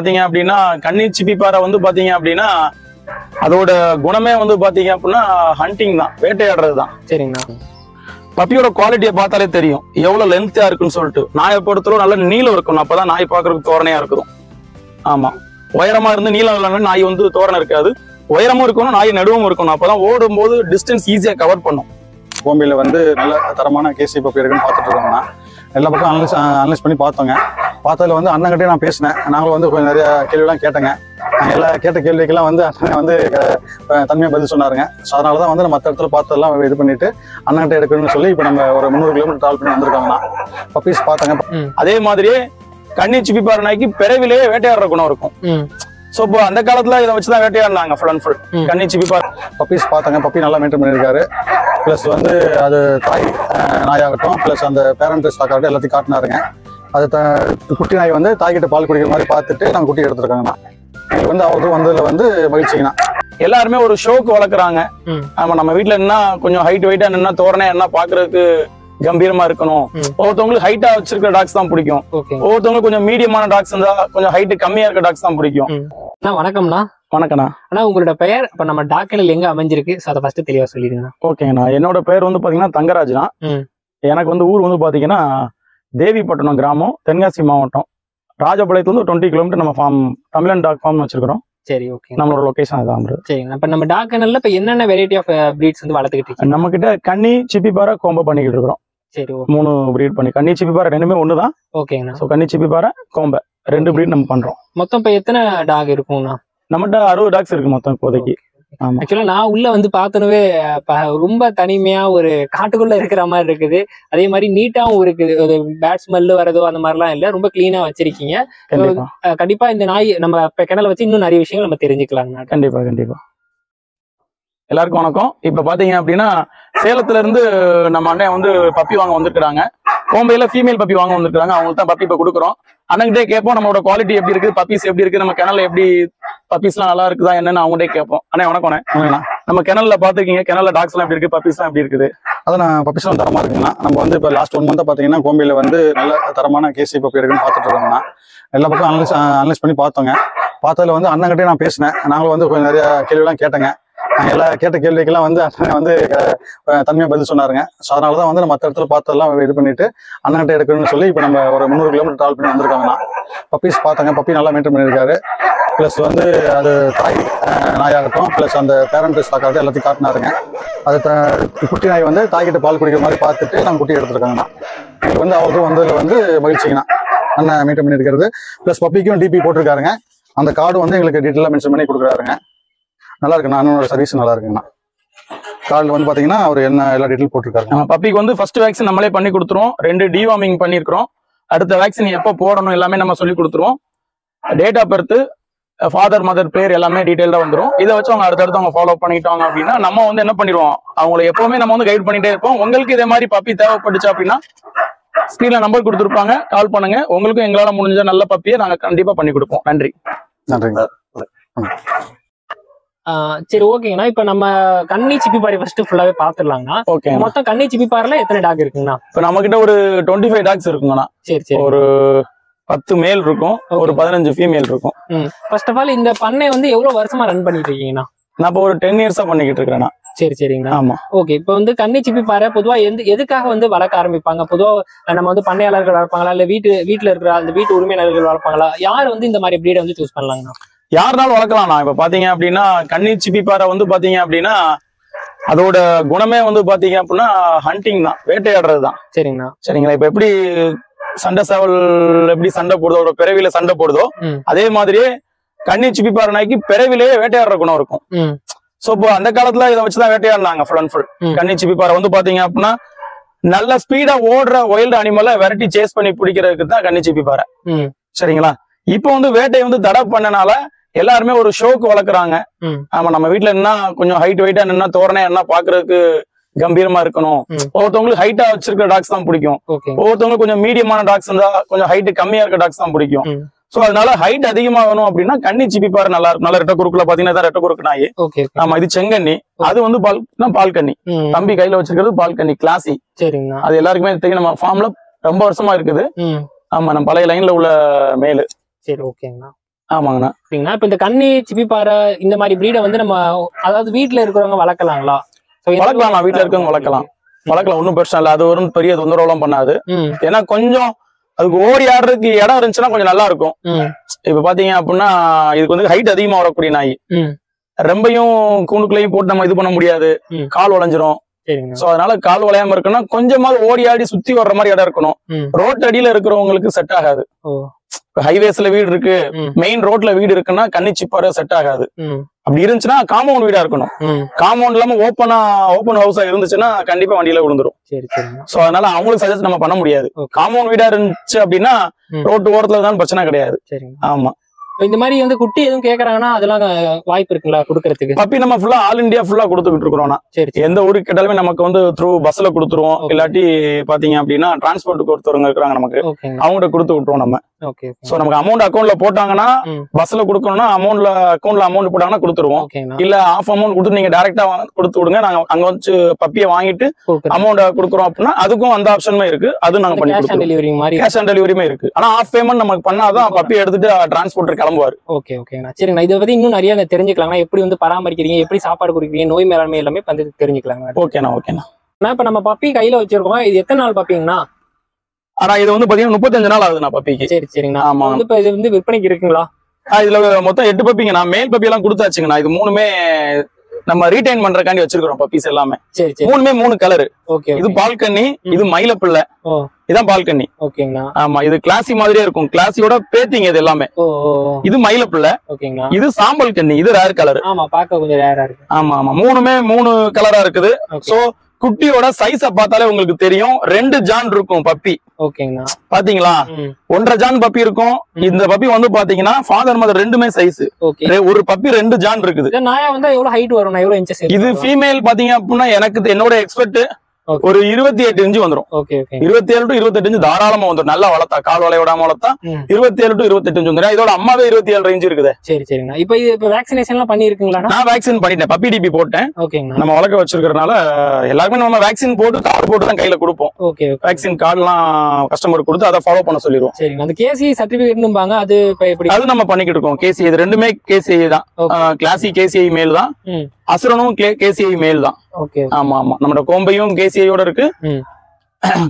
பாத்தீங்க அப்படின்னா கன்னி சிப்பிப்பாறை வந்து பாத்தீங்க அப்படின்னா அதோட குணமே வந்து பாத்தீங்க அப்படின்னா ஹண்டிங் தான், வேட்டையாடுறது தான். சரிங்கண்ணா. பப்பியோட குவாலிட்டியை பார்த்தாலே தெரியும் எவ்வளவு லென்த்தா இருக்குன்னு சொல்லிட்டு. நாயை பொறுத்தவரை நல்ல நீளம் இருக்கணும், அப்பதான் நாய் பாக்குறதுக்கு தோரணையா இருக்கும். ஆமா, உயரமா இருந்து நீளம் இல்லைன்னா நாய் வந்து தோரணை இருக்காது. உயரமும் இருக்கணும், நாய் நடுவும் இருக்கணும், அப்பதான் ஓடும் போது டிஸ்டன்ஸ் ஈஸியா கவர் பண்ணும். கோம்பையில வந்து நல்ல தரமான கேசி பப்பி இருக்குன்னு பார்த்துட்டு இருக்கோம்னா எல்லா பக்கம் அனலைஸ் பண்ணி பார்த்தோங்க. பார்த்ததுல வந்து அண்ணங்கிட்டே நான் பேசினேன். நாங்களும் வந்து கொஞ்சம் நிறைய கேள்விலாம் கேட்டேங்க. எல்லா கேட்ட கேள்விக்கெல்லாம் வந்து அண்ணன் வந்து தன்மையாக பதில் சொன்னாருங்க. ஸோ அதனால தான் வந்து நம்ம மற்ற இடத்துல பார்த்ததெல்லாம் இது பண்ணிட்டு அண்ணன்கிட்ட எடுக்கணும்னு சொல்லி இப்போ நம்ம ஒரு 300 கிலோமீட்டர் ட்ராவல் பண்ணி வந்திருக்காங்கண்ணா. பப்பீஸ் பார்த்தாங்க. அதே மாதிரியே கன்னி சிப்பிப்பாறை நாய்க்கு பிறவிலேயே வேட்டையாடுற குணம் இருக்கும். சோ இப்போ அந்த காலத்துல இதை வச்சுதான் வேட்டையாடினாங்க ஃபுல் அண்ட் ஃபுல். கன்னி சிப்பிப்பாறை பப்பீஸ் பார்த்தாங்க. பப்பி நல்லா மெயின்டைன் பண்ணியிருக்காரு. ப்ளஸ் வந்து அது தாய் நாயாகட்டும், ப்ளஸ் அந்த பேரண்ட் ஸ்டாக் ஆகட்டும் எல்லாத்தையும் காட்டினாருங்க. அது குட்டி நாய் வந்து தாய்கிட்ட பால் குடிக்கிற மாதிரி பார்த்துட்டு நாங்கள் குட்டி எடுத்துருக்காங்கண்ணா. இது வந்து அவருக்கு வந்ததுல வந்து மகிழ்ச்சிங்கண்ணா. எல்லாருமே ஒரு ஷோக்கு வளர்க்குறாங்க. ஆமா, நம்ம வீட்டுல என்ன கொஞ்சம் ஹைட் வெயிட்டா நின்னா தோரணை என்ன பாக்குறதுக்கு கம்பீரமா இருக்கணும். ஒவ்வொருத்தவங்களுக்கு ஹைட்டா வச்சிருக்கிற டாக்ஸ் தான் பிடிக்கும். ஒவ்வொருத்தவங்களுக்கு கொஞ்சம் மீடியமான டாக்ஸ் இருந்தா கொஞ்சம் ஹைட் கம்மியா இருக்க டாக்ஸ் தான் பிடிக்கும். வணக்கம்ண்ணா. வணக்கண்ணா. ஆனா உங்களோட பெயர் இப்ப நம்ம டாக்கனில் எங்க அமைஞ்சிருக்கு, அதை ஃபர்ஸ்ட் தெளிவா சொல்லிடுங்க. ஓகேங்கண்ணா, என்னோட பேர் வந்து பாத்தீங்கன்னா தங்கராஜ்னா. எனக்கு வந்து ஊர் வந்து பாத்தீங்கன்னா தேவிப்பட்டினம் கிராமம், தென்காசி மாவட்டம். ராஜபாளையத்துல இருந்து 20 கிலோமீட்டர் நம்ம ஃபார்ம், தமிழன் டாக் ஃபார்ம் வச்சிருக்கிறோம். சரி, ஓகே. நம்மளோட லொகேஷன் அதான். சரிங்க. இப்ப நம்ம டாக்கனல்ல இப்ப என்னென்ன வெரைட்டி ஆஃப் பிரீட்ஸ் வந்து வளர்த்துக்கிட்டு இருக்கீங்க? நம்ம கிட்ட கன்னி சிப்பிப்பாறை கோம்பை பண்ணிக்கிட்டு இருக்கிறோம். சரி, 3 பிரீட் பண்ணி. கன்னி சிப்பிப்பாறை ரெண்டுமே ஒண்ணுதான். ஓகேங்கண்ணா. ஸோ கன்னி சிப்பிப்பாறை கோம்பை 2 பிரீட் நம்ம பண்றோம். மொத்தம் இப்ப எத்தனை டாக் இருக்கும்ண்ணா? நம்மகிட்ட 60 டாக்ஸ் இருக்கு மொத்தம் இப்போதைக்கு. ஆக்சுவலா நான் உள்ள வந்து பார்த்தனவே ரொம்ப தனிமையா ஒரு காட்டுக்குள்ள இருக்கிற மாதிரி இருக்குது. அதே மாதிரி நீட்டாவும் இருக்குது. ஒரு பேட் ஸ்மெல் வரதோ அந்த மாதிரிலாம் இல்ல, ரொம்ப கிளீனா வச்சிருக்கீங்க. கண்டிப்பா இந்த நாய் நம்ம கிணல வச்சு இன்னும் நிறைய விஷயங்கள் நம்ம தெரிஞ்சுக்கலாம். கண்டிப்பா கண்டிப்பா. எல்லாருக்கும் வணக்கம். இப்ப பாத்தீங்க அப்படின்னா சேலத்துல இருந்து நம்ம அண்ணன் வந்து பப்பி வாங்க வந்திருக்காங்க. கோம்பையில ஃபீமேல் பப்பி வாங்க வந்திருக்காங்க. அவங்களுக்கு தான் பப்பி இப்ப கொடுக்குறோம். அண்ணன்கிட்டே கேட்போம் நம்மளோட குவாலிட்டி எப்படி இருக்கு, பப்பீஸ் எப்படி இருக்கு, நம்ம கிணல்ல எப்படி பப்பீஸ் எல்லாம் நல்லா இருக்குதா என்னன்னு அவங்ககிட்டே கேட்போம். அண்ணே வணக்கம். நம்ம கிணல்ல பாத்துக்கீங்க, கிணல்ல டாக்ஸ் எல்லாம் எப்படி இருக்கு, பப்பீஸ் எல்லாம் எப்படி இருக்குது? அதை நான் பப்பீஸ் எல்லாம் தரமா இருக்குங்கண்ணா. நம்ம வந்து இப்போ லாஸ்ட் 1 மந்த் பாத்தீங்கன்னா கோம்பையில வந்து நல்ல தரமான கேசி பப்பி இருக்குன்னு பார்த்துட்டு இருக்கோம்னா எல்லா பக்கம் அனலைஸ் பண்ணி பார்த்தோங்க. பார்த்ததுல வந்து அண்ணங்கிட்டே நான் பேசினேன். நாங்களும் வந்து கொஞ்சம் நிறைய கேள்விலாம் கேட்டேங்க. எல்லா கேட்ட கேள்விக்கெல்லாம் வந்து அண்ணன் வந்து தன்மையாக பதில் சொன்னாருங்க. ஸோ அதனால தான் வந்து நம்ம மற்ற இடத்துல பார்த்ததெல்லாம் இது பண்ணிட்டு அண்ணன்கிட்ட எடுக்கணும்னு சொல்லி இப்போ நம்ம ஒரு 300 கிலோமீட்டர் ட்ராவல் பண்ணி வந்திருக்காங்கண்ணா. பப்பீஸ் பார்த்தாங்க. பப்பி நல்லா மெயின்டைன் பண்ணியிருக்காரு. ப்ளஸ் வந்து அது தாய் நாயாகட்டும், ப்ளஸ் அந்த பேரண்ட் ஸ்டாக் ஆகட்டும் எல்லாத்தையும் காட்டினாருங்க. அது குட்டி நாய் வந்து தாய்கிட்ட பால் குடிக்கிற மாதிரி பார்த்துட்டு நாங்கள் குட்டி எடுத்துருக்காங்கண்ணா. இது வந்து அவருக்கு வந்ததுல வந்து மகிழ்ச்சிங்கண்ணா. அண்ணன் மெயின்டைன் பண்ணியிருக்கிறது. ப்ளஸ் பப்பிக்கும் டிபி போட்டிருக்காருங்க. அந்த கார்டு வந்து எங்களுக்கு டீட்டெயிலாக மென்ஷன் பண்ணி கொடுக்குறாருங்க. நல்லா இருக்குண்ணா. அண்ணனோட சர்வீஸ் நல்லா இருக்குங்கண்ணா. கார்டில் வந்து பார்த்தீங்கன்னா அவர் என்ன எல்லா டீட்டெயில் போட்டிருக்காரு. பப்பிக்கு வந்து ஃபர்ஸ்ட் வேக்சின் நம்மளே பண்ணி கொடுத்துருவோம். 2 டிவார்மிங் பண்ணியிருக்கிறோம். அடுத்த வேக்சின் எப்போ போடணும் எல்லாமே நம்ம சொல்லி கொடுத்துருவோம். Date of birth, father mother பேர் எல்லாமே டீட்டெயிலாக வந்துடும். இதை வச்சு அவங்க அடுத்தடுத்து அவங்க ஃபாலோ பண்ணிட்டாங்க அப்படின்னா நம்ம வந்து என்ன பண்ணிடுவோம், அவங்களை எப்பவுமே நம்ம வந்து கைட் பண்ணிட்டே இருப்போம். உங்களுக்கு இதே மாதிரி பப்பி தேவைப்பட்டுச்சு அப்படின்னா ஸ்கிரீன்ல நம்பர் கொடுத்துருப்பாங்க, கால் பண்ணுங்க. உங்களுக்கும் எங்களால முடிஞ்ச நல்ல பப்பியை நாங்கள் கண்டிப்பா பண்ணி கொடுப்போம். நன்றி. நன்றிங்க. சரி, ஓகேங்கண்ணா. இப்ப நம்ம கன்னி சிப்பிப்பாறை ஃபர்ஸ்ட் ஃபுல்லாவே பாத்துடலாங்கண்ணா. ஓகே. மொத்தம் கன்னி சிப்பிப்பாறைல எத்தனை டாக் இருக்குங்கண்ணா? இப்ப நம்ம கிட்ட ஒரு 25 டாக்ஸ் இருக்குங்கண்ணா. சரி சரி. ஒரு 10 மேல் இருக்கும், ஒரு 15 ஃபீமேல் இருக்கும். ஃபர்ஸ்ட் ஆஃப் ஆல் இந்த பண்ணை வந்து எவ்வளவு வருஷமா ரன் பண்ணிட்டு இருக்கீங்கண்ணா? நான் இப்போ ஒரு 10 இயர்ஸா பண்ணிக்கிட்டு இருக்கிறேன்னா. சரி சரிங்கண்ணா. ஆமா. ஓகே. இப்போ வந்து கன்னி சிப்பிப்பாறை பொதுவா எதுக்காக வந்து வளர்க்க ஆரம்பிப்பாங்க? பொதுவா நம்ம வந்து பண்ணையாளர்கள் வளர்ப்பாங்களா, இல்ல வீட்டுல இருக்கிற அந்த வீட்டு உரிமையாளர்கள் வளர்ப்பாங்களா? யார் வந்து இந்த மாதிரி பிரீடை வந்து சூஸ் பண்ணலாங்கண்ணா? யாருனாலும் வளர்க்கலாம்ண்ணா. இப்ப பாத்தீங்க அப்படின்னா கன்னி சிப்பிப்பாறை வந்து பாத்தீங்க அப்படின்னா அதோட குணமே வந்து பாத்தீங்க அப்படின்னா ஹண்டிங் தான், வேட்டையாடுறது தான். சரிங்கண்ணா. சரிங்களா. இப்ப எப்படி சண்டை சேவல் எப்படி சண்டை போடுதோ, பிறவில சண்டை போடுதோ, அதே மாதிரியே கன்னி சிப்பிப்பாறை நாய்க்கு பிறவிலேயே வேட்டையாடுற குணம் இருக்கும். சோ இப்போ அந்த காலத்துல இதை வச்சுதான் வேட்டையாடினாங்க ஃபுல் அண்ட் ஃபுல். கன்னி சிப்பிப்பாறை வந்து பாத்தீங்க அப்படின்னா நல்ல ஸ்பீடா ஓடுற வைல்டு அனிமலை விரட்டி சேஸ் பண்ணி பிடிக்கிறதுக்கு தான் கன்னி சிப்பிப்பாறை. சரிங்களா. இப்போ வந்து வேட்டை வந்து தடை பண்ணனால எல்லாருமே ஒரு ஷோக்கு வளர்க்குறாங்க. ஆமா, நம்ம வீட்டுல என்ன கொஞ்சம் ஹைட் வெயிட்டா நின்னா தோரணை என்ன பாக்குறதுக்கு கம்பீரமா இருக்கணும். ஒவ்வொருத்தவங்களுக்கு ஹைட்டா வச்சிருக்கிற டாக்ஸ் தான் பிடிக்கும். ஒவ்வொருத்தவங்களுக்கு கொஞ்சம் மீடியமான டாக்ஸ் இருந்தா கொஞ்சம் ஹைட் கம்மியா இருக்க டாக்ஸ் தான் பிடிக்கும். சோ அதனால ஹைட் அதிகமா வேணும் அப்படின்னா கன்னி சிப்பிப்பாறை நல்லா இருக்கும். நல்ல ரெட்ட குறுக்குல பாத்தீங்கன்னா ரெட்ட குறுக்கு நாய். ஆமா, இது செங்கண்ணி. அது வந்து பால் கண்ணி. தம்பி கையில வச்சிருக்கிறது பால் கண்ணி கிளாசி. சரிங்க. அது எல்லாருக்குமே தெரியும். நம்ம ஃபார்ம்ல ரொம்ப வருஷமா இருக்குது. ஆமா, நம்ம பழைய லைன்ல உள்ள மேலு. சரி, ஓகேங்கண்ணா. ஆமாங்கண்ணா. சரிங்களா. இப்ப இந்த கன்னி சிப்பிப்பாறை இந்த மாதிரி பிரீடை வந்து நம்ம அதாவது வீட்டுல இருக்கிறவங்க வளர்க்கலாங்களா? வளர்க்கலாம், வீட்டுல இருக்கவங்க வளர்க்கலாம். ஒன்றும் பிரச்சனை இல்லை. அது ஒரு பெரிய தொந்தரவுலாம் பண்ணாது. ஏன்னா கொஞ்சம் அதுக்கு ஓடி ஆடுறதுக்கு இடம் இருந்துச்சுன்னா கொஞ்சம் நல்லா இருக்கும். இப்ப பாத்தீங்க அப்படின்னா இதுக்கு வந்து ஹைட் அதிகமா வரக்கூடிய நாய். ரொம்பையும் கூண்டுக்குள்ளேயும் போட்டு நம்ம இது பண்ண முடியாது, கால் உடைஞ்சிரும். சோ அதனால கால் உடையாம இருக்குன்னா கொஞ்சமாவது ஓடி ஆடி சுத்தி வர்ற மாதிரி இடம் இருக்கணும். ரோட் அடியில இருக்கிறவங்களுக்கு செட் ஆகாது. ஹைவேஸ்ல வீடு இருக்கு, மெயின் ரோட்ல வீடு இருக்குன்னா கன்னிச்சிப்பாறை செட் ஆகாது. அப்படி இருந்துச்சுன்னா காம்பவுண்ட் வீடா இருக்கணும். காம்பவுண்ட் இல்லாம ஓப்பன் ஹவுஸா இருந்துச்சுன்னா கண்டிப்பா வண்டியில விழுந்துரும். சோ அதனால அவங்களுக்கு சஜஸ்ட் நம்ம பண்ண முடியாது. காம்பவுண்ட் வீடா இருந்துச்சு அப்படின்னா ரோட்டு ஓரத்துல தான் பிரச்சனை கிடையாது. ஆமா. இந்த மாதிரி வந்து குட்டி எதுவும் கேக்குறாங்கன்னா அதெல்லாம் வாய்ப்பு இருக்குங்களா கொடுக்கறதுக்கு? பப்பி நம்ம ஃபுல்லா ஆல் இந்தியா ஃபுல்லா கொடுத்துக்கிட்டு இருக்கிறோம்னா எந்த ஊருக்கு கேட்டாலுமே நமக்கு வந்து த்ரூ பஸ்ல கொடுத்துருவோம். இல்லாட்டி பாத்தீங்க அப்படின்னா டிரான்ஸ்போர்ட்டுக்கு ஒருத்தவங்க இருக்கிறாங்க நமக்கு, அவங்ககிட்ட கொடுத்து விட்டுருவோம் நம்ம. சோ நமக்கு அமௌண்ட் அக்கௌண்ட்ல போட்டாங்கன்னா பஸ்ல கொடுக்கணும்னா அக்கௌண்ட்ல அமௌண்ட் போட்டாங்கன்னா கொடுத்துருவோம். இல்ல ஆஃப் அமௌண்ட் கொடுத்து நீங்க டைரக்டா கொடுத்து விடுங்க, நாங்க அங்க வந்து பப்பியை வாங்கிட்டு அமௌண்ட் கொடுக்குறோம் அப்படின்னா அதுக்கும் அந்த ஆப்ஷனுமே இருக்கு. அது நாங்க பண்ணி கொடுத்துருவோம். கேஷ் ஆன் டெலிவரியுமே இருக்கு. ஆனா ஆஃப் பேமெண்ட் நமக்கு பண்ணாதான் பப்பி எடுத்துட்டு டிரான்ஸ்போர்ட் கிளம்புவாரு. ஓகே ஓகேண்ணா. சரிங்கண்ணா. இதை பத்தி இன்னும் நிறைய தெரிஞ்சுக்கலாங்கண்ணா. எப்படி வந்து பராமரிக்கிறீங்க, எப்படி சாப்பாடு கொடுக்குறீங்க, நோய் மேலாண்மை எல்லாமே வந்து தெரிஞ்சுக்கலாங்க. ஓகேண்ணா. ஓகேண்ணா. இப்ப நம்ம பப்பி கையில வச்சிருக்கோம். இது எத்தனை நாள் பப்பிங்கண்ணா? ஆனா இது வந்து பாத்தீங்கன்னா 35 நாள் ஆகுதுண்ணா பப்பிக்கு. சரி சரிங்கண்ணா. ஆமா. இப்ப இது வந்து விற்பனைக்கு இருக்குங்களா? இதுல மொத்தம் 8 பப்பிங்கண்ணா. மேல் பப்பி எல்லாம் கொடுத்தாச்சுங்கண்ணா. இது 3மே நம்ம ரீடைன் பண்றதுக்காண்டி வச்சிருக்கிறோம் பப்பீஸ் எல்லாமே. 3மே 3 கலரு. இது பால்கன்னி, இது மயிலப்பிள்ளை, இதான் பால்கன்னி. ஓகேங்களா. ஆமா. இது கிளாசி மாதிரியே இருக்கும். கிளாசியோட பேத்திங்க இது எல்லாமே. இது மயிலப்பிள்ளை. ஓகேங்களா. இது சாம்பல் கன்னி, இது ரேர் கலர். ஆமா, பார்க்க கொஞ்சம் ரேரா இருக்கு. ஆமா ஆமா. 3மே 3 கலரா இருக்குது. சோ குட்டியோட சைஸ பார்த்தாலே உங்களுக்கு தெரியும். 2 ஜான் இருக்கும் பப்பி. ஓகேங்களா. பாத்தீங்களா, 1.5 ஜான் பப்பி இருக்கும். இந்த பப்பி வந்து பாத்தீங்கன்னா ஃபாதர் மதர் 2மே சைஸ். ஒரு பப்பி 2 ஜான் இருக்குது. நாயா வந்து எவ்வளவு ஹைட் வரும், எவ்வளவு இன்ச்சஸ்? இது ஃபீமேல் பாத்தீங்க அப்படின்னா எனக்கு என்னோட எக்ஸ்பெக்ட் ஒரு 28 இன்ச்சு வந்துரும். 27 to 28 இன்ச்சு தாராளமா வந்துடும். நல்லா வளர்த்தா, கால் வளையோடாம வளர்த்தா 27 to 28 இன்ச்சு வந்துடும். இதோட அம்மாவே 27 இன்ச்சு இருக்குது. சரி சரிங்க. இப்ப வேக்சினேஷன் எல்லாம் பண்ணி இருக்கீங்களா? நான் வேக்சின் பண்ணிட்டேன், பப்பி டிபி போட்டேன். நம்ம வளர்க்க வச்சிருக்கிறதுனால எல்லாருமே நம்ம வேக்சின் போட்டு கார்டு போட்டு தான் கையில கொடுப்போம். வேக்சின் கார்டு எல்லாம் கஸ்டமர் கொடுத்து அதை ஃபாலோ பண்ண சொல்லிடுவோம். சரி. அந்த கேசி சர்டிபிகேட் அது எப்படி? அது நம்ம பண்ணிக்கிட்டு இருக்கோம். கேசி இது 2மே கேசிஐ தான். கிளாசி கேசிஐ மேல் தான், அசுரனும் கேசிஐ மேல் தான். ஆமா ஆமா. நம்ம கோம்பையும் கேசிஐயோட இருக்கு,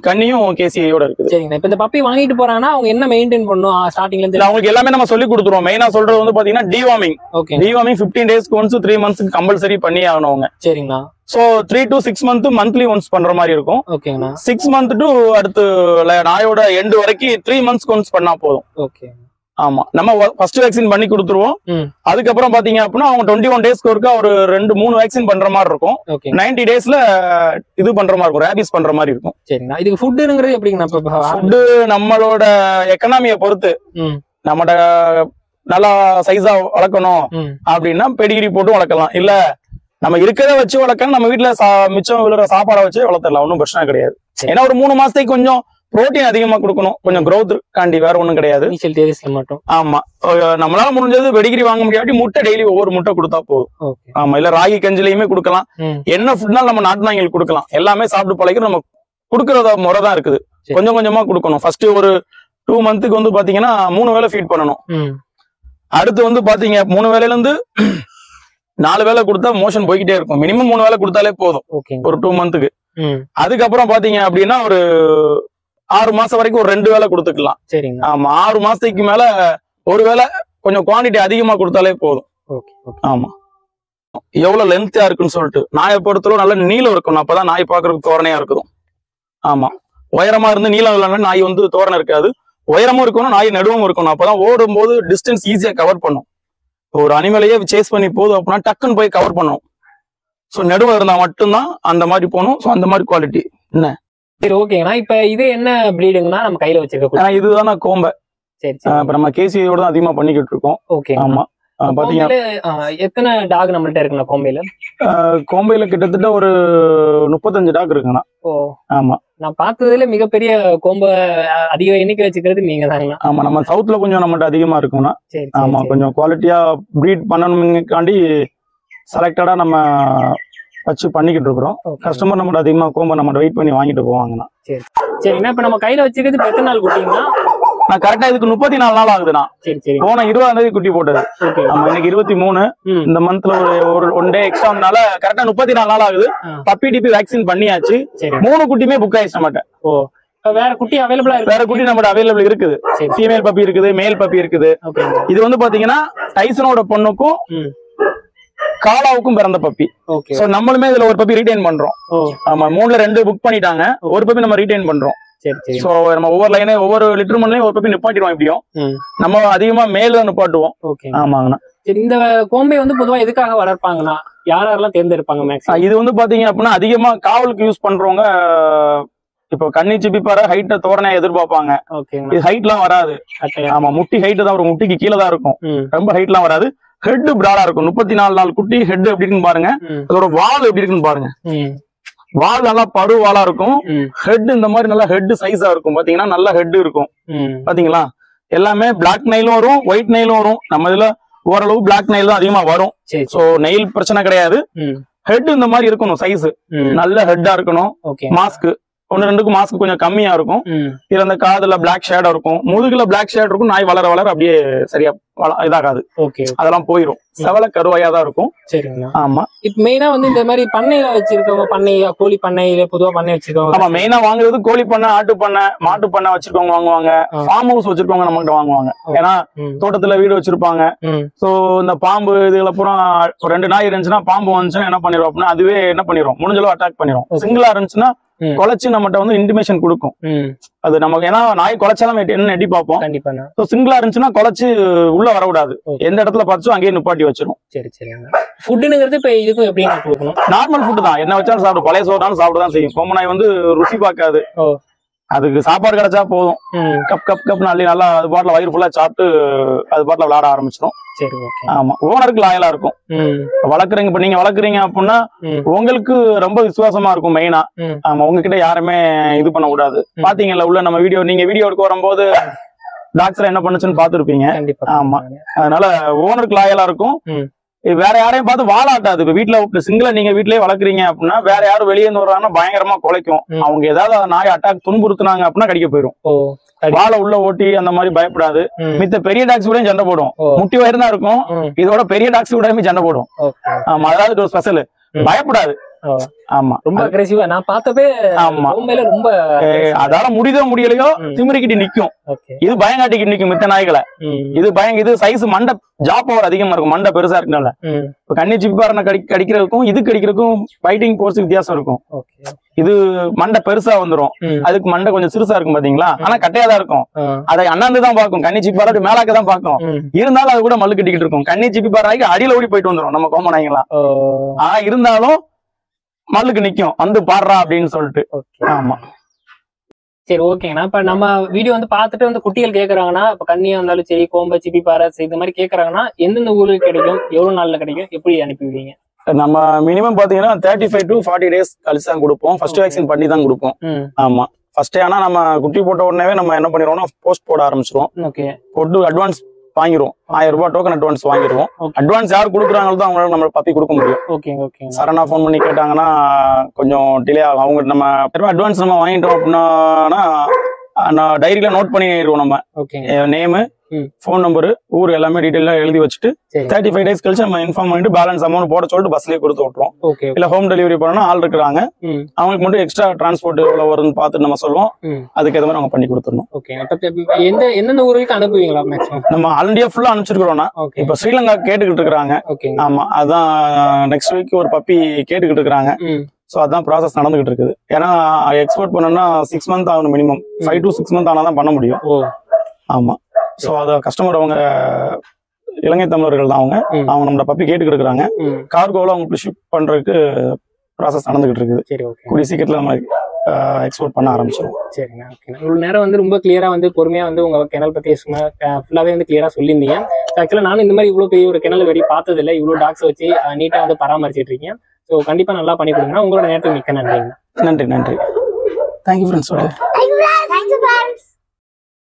கண்ணியும் கேசிஐயோட இருக்குது. சரிங்க. இப்ப இந்த பப்பி வாங்கிட்டு போறாங்கன்னா அவங்க என்ன மெயின்டைன் பண்ணும் ஸ்டார்டிங்ல இருந்து? அவங்களுக்கு எல்லாமே நம்ம சொல்லி கொடுத்துருவோம். மெயினா சொல்றது வந்து பாத்தீங்கன்னா டிவார்மிங். டிவார்மிங் 15 டேஸ்க்கு ஒன்ஸ் 3 மந்த்ஸ்க்கு கம்பல்சரி பண்ணி ஆகணும் அவங்க. சரிங்களா. So 3 to 6 month monthly once பண்ற மாதிரி இருக்கும். ஓகேங்களா. 6 மந்த் டு அடுத்து நாயோட எண்ட் வரைக்கும் 3 மந்த்ஸ்க்கு ஒன்ஸ் பண்ணா போதும். ஓகே. ஆமா. நம்ம ஃபர்ஸ்ட் வேக்சின் பண்ணி கொடுத்துருவோம். அதுக்கப்புறம் பாத்தீங்க அப்படின்னா அவங்க 21 டேஸ்க்கு ஒருக்கா ஒரு 2-3 வேக்சின் பண்ற மாதிரி இருக்கும். 90 டேஸ்ல இது பண்ற மாதிரி இருக்கும், ரேபிஸ் பண்ற மாதிரி இருக்கும். சரிங்களா. இதுக்கு ஃபுட்டுங்கிறது எப்படிங்கண்ணா? ஃபுட்டு நம்மளோட எக்கனாமியை பொறுத்து, நம்மட நல்லா சைஸா வளர்க்கணும் அப்படின்னா பெடிகிரி போட்டு வளர்க்கலாம். இல்ல நம்ம இருக்கிறத வச்சு வளர்க்கணும், நம்ம வீட்டுல மிச்சம் விழுற சாப்பாடை வச்சு வளர்த்துடலாம். ஒன்றும் பிரச்சனை கிடையாது. ஏன்னா ஒரு 3 மாசத்துக்கு கொஞ்சம் புரோட்டீன் அதிகமா கொடுக்கணும், கொஞ்சம் growth காண்டி, வேற ஒண்ணும் கிடையாது. மட்டும். ஆமா. நம்மளால முடிஞ்சது பெடிகிரி வாங்க முடியாட்டி முட்டை டெய்லி ஒவ்வொரு முட்டை கொடுத்தா போதும். ஆமா. இல்ல ராகி கஞ்சிலையுமே கொடுக்கலாம். என்ன ஃபுட்னாலும் நம்ம நாட்டு நாய்களுக்கு கொடுக்கலாம். எல்லாமே சாப்பிட்டு பழகிற நம்ம கொடுக்கறத முறை தான் இருக்குது. கொஞ்சம் கொஞ்சமா கொடுக்கணும். ஃபர்ஸ்ட் ஒரு 2 மந்த்துக்கு வந்து பாத்தீங்கன்னா 3 வேளை ஃபீட் பண்ணணும். அடுத்து வந்து பாத்தீங்க 3 வேளையில இருந்து 4 வேளை கொடுத்தா மோஷன் போய்கிட்டே இருக்கும். மினிமம் 3 வேளை கொடுத்தாலே போதும் ஒரு 2 மந்த்துக்கு. அதுக்கப்புறம் பாத்தீங்க அப்படின்னா ஒரு 6 மாசம் வரைக்கும் ஒரு 2 வேளை கொடுத்துக்கலாம். சரிங்க. ஆமா. 6 மாசத்துக்கு மேல ஒரு வேளை கொஞ்சம் குவான்டிட்டி அதிகமா கொடுத்தாலே போதும். ஆமா. எவ்வளவு லென்த்தா இருக்குன்னு சொல்லிட்டு நாயை பொறுத்தளவு நல்ல நீளம் இருக்கணும். அப்பதான் நாய் பாக்குறதுக்கு தோரணையா இருக்கும். ஆமா. உயரமா இருந்து நீளம் இல்லைன்னா நாய் வந்து தோரணை இருக்காது. உயரமும் இருக்கணும், நாய் நடுவும் இருக்கணும். அப்பதான் ஓடும் போது டிஸ்டன்ஸ் ஈஸியா கவர் பண்ணும். ஒரு அனிமலையே சேஸ் பண்ணி போதும் அப்படின்னா டக்குன்னு போய் கவர் பண்ணும். ஸோ நடுவா இருந்தா மட்டும்தான் அந்த மாதிரி போகணும். ஸோ அந்த மாதிரி குவாலிட்டி என்ன. சரி. ஓகேங்கண்ணா. இப்ப இது என்ன பிரீடுங்கண்ணா நம்ம கையில வச்சிருக்கோம்? இதுதானா கோம்பை. சரி. இப்ப நம்ம கேசியோட தான் அதிகமா பண்ணிக்கிட்டு இருக்கோம். ஓகே. ஆமா. பாத்தீங்கன்னா எத்தனை டாக் நம்மள்ட்ட இருக்குண்ணா கோம்பையில? கோம்பையில கிட்டத்தட்ட ஒரு 35 டாக் இருக்குண்ணா. ஓ. ஆமா. நான் பார்த்ததுல மிகப்பெரிய கோம்பை அதிக எண்ணிக்கை வச்சுக்கிறது நீங்க தாங்கண்ணா. ஆமா. நம்ம சவுத்ல கொஞ்சம் நம்மகிட்ட அதிகமா இருக்கும்னா. ஆமா. கொஞ்சம் குவாலிட்டியா ப்ரீட் பண்ணணும்காண்டி செலக்டடா நம்ம வச்சு பண்ணிக்கிட்டு இருக்கிறோம். கஸ்டமர் நம்மகிட்ட அதிகமா கோம்பை நம்ம வெயிட் பண்ணி வாங்கிட்டு போவாங்கண்ணா. சரி சரிங்கண்ணா. இப்ப நம்ம கையில வச்சுக்கிறது எத்தனை நாள் குட்டிங்கண்ணா? நான் கரெக்டா இதுக்கு 34 நாள் ஆகுதுண்ணா. சரி சரி. போன 20ஆம் தேதி குட்டி போட்டது. ஆமா, இன்னைக்கு 23. இந்த மந்த்ல ஒரு 1 டே எக்ஸ்ட்ரா வந்தனால கரெக்டா 34 நாள் ஆகுது. பப்பி டிபி வேக்சின் பண்ணியாச்சு. 3 குட்டியுமே புக் ஆயிடுச்சு நம்மகிட்ட. ஓ, வேற குட்டி அவைலபிளா இருக்கு? வேற குட்டி நம்மகிட்ட அவைலபிள் இருக்குது. ஃபீமேல் பப்பி இருக்குது, மேல் பப்பி இருக்குது. இது வந்து பாத்தீங்கன்னா டைசனோட பொண்ணுக்கும் காலாவுக்கும் பிறந்த பப்பி. சோ நம்மளுமே இதுல ஒரு பப்பி ரீடைன் பண்றோம். ஆமா, 3ல 2 புக் பண்ணிட்டாங்க, ஒரு பப்பி நம்ம ரீடைன் பண்றோம். சோ நம்ம ஒவ்வொரு லைனே ஒவ்வொரு லிட்டர் மண்ணையும் ஒரு பப்பி நிப்பாட்டிடுவோம். எப்படியும் நம்ம அதிகமா மேல நிப்பாட்டுவோம். ஆமாங்கண்ணா. இந்த கோம்பை வந்து பொதுவா எதுக்காக வளர்ப்பாங்கன்னா யாரெல்லாம் தேர்ந்தெடுப்பாங்க மேக்ஸிமம்? இது வந்து பாத்தீங்க அப்படின்னா அதிகமா காவலுக்கு யூஸ் பண்றவங்க இப்போ கன்னி சிப்பிப்பாறை ஹைட்ட தோரணையா எதிர்பார்ப்பாங்க. இது ஹைட் எல்லாம் வராது. ஆமா, முட்டி ஹைட் தான், ஒரு முட்டிக்கு கீழே தான் இருக்கும். ரொம்ப ஹைட் எல்லாம் வராது. ஹெட் பிராடா இருக்கும். 34 நாள் குட்டி ஹெட் எப்படி இருக்குன்னு பாருங்க. அதோட வால் எப்படி இருக்குன்னு பாருங்க. வால் நல்லா பரு வாலா இருக்கும். ஹெட் இந்த மாதிரி நல்லா ஹெட் சைஸா இருக்கும். பாத்தீங்கன்னா நல்லா ஹெட் இருக்கும். பாத்தீங்களா, எல்லாமே பிளாக் நெயிலும் வரும், ஒயிட் நெயிலும் வரும். நம்ம இதுல ஓரளவு பிளாக் நெயில் தான் அதிகமா வரும். சோ நெயில் பிரச்சனை கிடையாது. ஹெட் இந்த மாதிரி இருக்கணும், சைஸ் நல்ல ஹெட்டா இருக்கணும். மாஸ்க் 1-2க்கு மாஸ்க் கொஞ்சம் கம்மியா இருக்கும். இதுல அந்த காதுல பிளாக் ஷேடா இருக்கும், முதுகுல பிளாக் ஷேட் இருக்கும். நாய் வளர வளர அப்படியே சரியா இதாகாது, அதெல்லாம் போயிடும். செவல கருவாயா தான் இருக்கும். சரிங்களா. ஆமா, இப்ப மெயினா வந்து இந்த மாதிரி பண்ணையில வச்சிருக்கவங்க, பண்ணை கோழி பண்ணையில பொதுவா பண்ணை வச்சிருக்கவங்க, ஆமா மெயினா வாங்குறது கோழி பண்ணை, ஆட்டு பண்ணை, மாட்டு பண்ணை வச்சிருக்கவங்க வாங்குவாங்க. ஃபார்ம் ஹவுஸ் வச்சிருக்கவங்க நம்ம கிட்ட வாங்குவாங்க. ஏன்னா தோட்டத்துல வீடு வச்சிருப்பாங்க. சோ இந்த பாம்பு இதுல அப்புறம் 2 நாய் இருந்துச்சுன்னா, பாம்பு வந்துச்சுன்னா என்ன பண்ணிடுவோம் அப்படின்னா அதுவே என்ன பண்ணிடும், முடிஞ்சளவு அட்டாக் பண்ணிடும். சிங்கிளா இருந்துச்சுன்னா குலைச்சு நம்மகிட்ட வந்து இன்டிமேஷன் கொடுக்கும். அது நமக்கு ஏன்னா நாய் குலைச்சாலும் என்ன எட்டி பார்ப்போம். கண்டிப்பா. சிங்கிளா இருந்துச்சுன்னா குலைச்சு உள்ள வரக்கூடாது, எந்த இடத்துல பார்த்துச்சோ அங்கேயே நிப்பாட்டி வச்சிரும். சரி சரி. ஃபுட்டுங்கிறது இப்ப இதுக்கும் எப்படி கொடுக்கணும்? நார்மல் ஃபுட்டு தான், என்ன வச்சாலும் சாப்பிடும். பழைய சோறாலும் சாப்பிடதான் செய்யும். கோம நாய் வந்து ருசி பார்க்காது. அதுக்கு சாப்பாடு கிடைச்சா போதும், கப் கப் கப் அள்ளி நல்லா அது பாட்டில வயிறு ஃபுல்லா சாப்பிட்டு அது பாட்டில விளையாட ஆரம்பிச்சிடும். சரி. ஆமா, ஓனருக்கு லாயலா இருக்கும். வளர்க்குறீங்க, இப்ப நீங்க வளர்க்குறீங்க அப்படின்னா உங்களுக்கு ரொம்ப விசுவாசமா இருக்கும் மெயினா. ஆமா, உங்ககிட்ட யாருமே இது பண்ண கூடாது. பாத்தீங்கல்ல உள்ள நம்ம வீடியோ, நீங்க வீடியோ எடுக்க வரும்போது டாக்டர் என்ன பண்ணுச்சுன்னு பாத்துருப்பீங்க. ஆமா, அதனால ஓனருக்கு லாயலா இருக்கும். வேற யாரையும் பார்த்து வாழாட்டாது. இப்ப வீட்டுல சிங்கிளா நீங்க வீட்லயே வளர்க்குறீங்க அப்படின்னா வேற யாரும் வெளியே இருந்து வர்றாங்கன்னா பயங்கரமா குலைக்கும். அவங்க ஏதாவது நாய் அட்டாக் துன்புறுத்துனாங்க அப்படின்னா கடிக்க போயிடும். வாழை உள்ள ஓட்டி அந்த மாதிரி பயப்படாது. மித்த பெரிய டாக்ஸ் கூட சண்டை போடும். முட்டி வயிறு தான் இருக்கும், இதோட பெரிய டாக்ஸ் கூட சண்டை போடும். ஆமா, அதாவது ஒரு ஸ்பெஷல், பயப்படாது. ஆமா, ரொம்ப அக்ரெசிவா நான் பார்த்தவே. ஆமா, ரொம்ப அதால முடியதோ முடியலையோ திமிரிக்கிட்டு நிக்கும். இது பயங்காட்டிக்கிட்டு நிக்கும் மித்த நாய்களை. இது சைஸ் மண்டை ஜா பவர் அதிகமா இருக்கும், மண்டை பெருசா இருக்கனால. இப்ப கன்னி சிப்பிப்பாறை கடிக்கிறதுக்கும் இது கடிக்கிறதுக்கும் ஃபைட்டிங் போர்ஸ் வித்தியாசம் இருக்கும். இது மண்டை பெருசா வந்துரும், அதுக்கு மண்டை கொஞ்சம் சிறுசா இருக்கும் பாத்தீங்களா. ஆனா கட்டையா தான் இருக்கும். அதை அண்ணாந்து தான் பாக்கும். கன்னி சிப்பிப்பாறை மேலாக்க தான் பாக்கும். இருந்தாலும் அது கூட மல்லு கட்டிக்கிட்டு இருக்கும். கன்னி சிப்பிப்பாறைக்கு அடியில ஓடி போயிட்டு வந்துரும் நம்ம கோம நாய்களா. ஆனா இருந்தாலும் மல்லுக்கு நிக்கும், வந்து பாடுறா அப்படின்னு சொல்லிட்டு. ஆமா, சரி ஓகேங்கண்ணா. இப்ப நம்ம வீடியோ வந்து பாத்துட்டு வந்து குட்டிகள் கேக்குறாங்கன்னா, இப்ப கன்னியா இருந்தாலும் சரி, கோம்பை, சிப்பிப்பாறை இந்த மாதிரி கேக்குறாங்கன்னா எந்தெந்த ஊருக்கு கிடைக்கும், எவ்வளவு நாள்ல கிடைக்கும், எப்படி அனுப்பிடுவீங்க? நம்ம மினிமம் பாத்தீங்கன்னா 35 to 40 days கழிச்சு தான் கொடுப்போம். ஃபர்ஸ்ட் வேக்சின் பண்ணி தான் கொடுப்போம். ஆமா, ஃபர்ஸ்ட் ஆனா நம்ம குட்டி போட்ட உடனே நம்ம என்ன பண்ணிடுவோம்னா போஸ்ட் போட ஆரம்பிச்சிருவோம். போட்டு அட்வான்ஸ் வாங்கிடுவோம். 1000 ரூபாய் டோக்கன் அட்வான்ஸ் வாங்கிடுவோம். அட்வான்ஸ் யார் கொடுக்குறாங்களோ தான் அவங்களால நம்ம பப்பி கொடுக்க முடியும். சரணா போன் பண்ணி கேட்டாங்கன்னா கொஞ்சம் டிலே ஆகும். அவங்க நம்ம அட்வான்ஸ் நம்ம வாங்கிட்டோம் அப்படின்னா டைரியில நோட் பண்ணிடுவோம். நம்ம நேமு, போன் நம்பரு, ஊர் எல்லாமே டீடைலா எழுதி வச்சுட்டு 35 days கழிச்சு நம்ம இன்ஃபார்ம் பண்ணிட்டு பேலன்ஸ் அமௌண்ட் போட சொல்லிட்டு பஸ்லயே கொடுத்து விட்டுருவோம். இல்ல ஹோம் டெலிவரி பண்ணணும் ஆள் இருக்கிறாங்க, அவங்களுக்கு மட்டும் எக்ஸ்ட்ரா டிரான்ஸ்போர்ட் எவ்வளவு வருதுன்னு பார்த்துட்டு நம்ம சொல்லுவோம். அதுக்கு ஏற்ற மாதிரி அவங்க பண்ணி கொடுத்துடணும். எந்தெந்த ஊருக்கு அனுப்புவீங்களா? நம்ம ஆல் இந்தியா ஃபுல்லா அனுப்பிச்சிருக்கிறோம்னா இப்ப ஸ்ரீலங்கா கேட்டுக்கிட்டு இருக்கிறாங்க. ஆமா, அதான் நெக்ஸ்ட் வீக் ஒரு பப்பி கேட்டுக்கிட்டு இருக்கிறாங்க. சோ அதான் ப்ராசஸ் நடந்துகிட்டு இருக்குது. ஏன்னா எக்ஸ்போர்ட் பண்ணணும்னா 6 months ஆகணும், மினிமம் 5 to 6 months ஆனாதான் பண்ண முடியும். ஆமா, சோ அத கஸ்டமர் அவங்க இலங்கை தமிழர்கள் தான். அவங்க நம்ம பப்பி கேட்டுக்கிட்டு இருக்காங்க. கார்கோல அவங்களுக்கு ஷிப் பண்றதுக்கு ப்ராசஸ் நடந்துகிட்டு இருக்குது. கூடிய சீக்கிரத்துல நம்ம எக்ஸ்போர்ட் பண்ண ஆரம்பிச்சிடும். சரிங்க, ஓகேண்ணா. இவ்வளவு நேரம் வந்து ரொம்ப கிளியரா வந்து பொறுமையா வந்து உங்க கிணல் பத்தி ஃபுல்லாவே வந்து கிளியரா சொல்லியிருந்தீங்க. ஆக்சுவலா நானும் இந்த மாதிரி இவ்வளவு பெரிய ஒரு கிணல் வெடி பார்த்தது இல்லை. இவ்வளவு டாக்ஸ் வச்சு நீட்டா வந்து பராமரிச்சிட்டு இருக்கீங்க. ஸோ கண்டிப்பா நல்லா பண்ணி கொடுங்க. உங்களோட நேரத்துக்கு மிக்க நன்றிங்க. நன்றி. Thank you friends.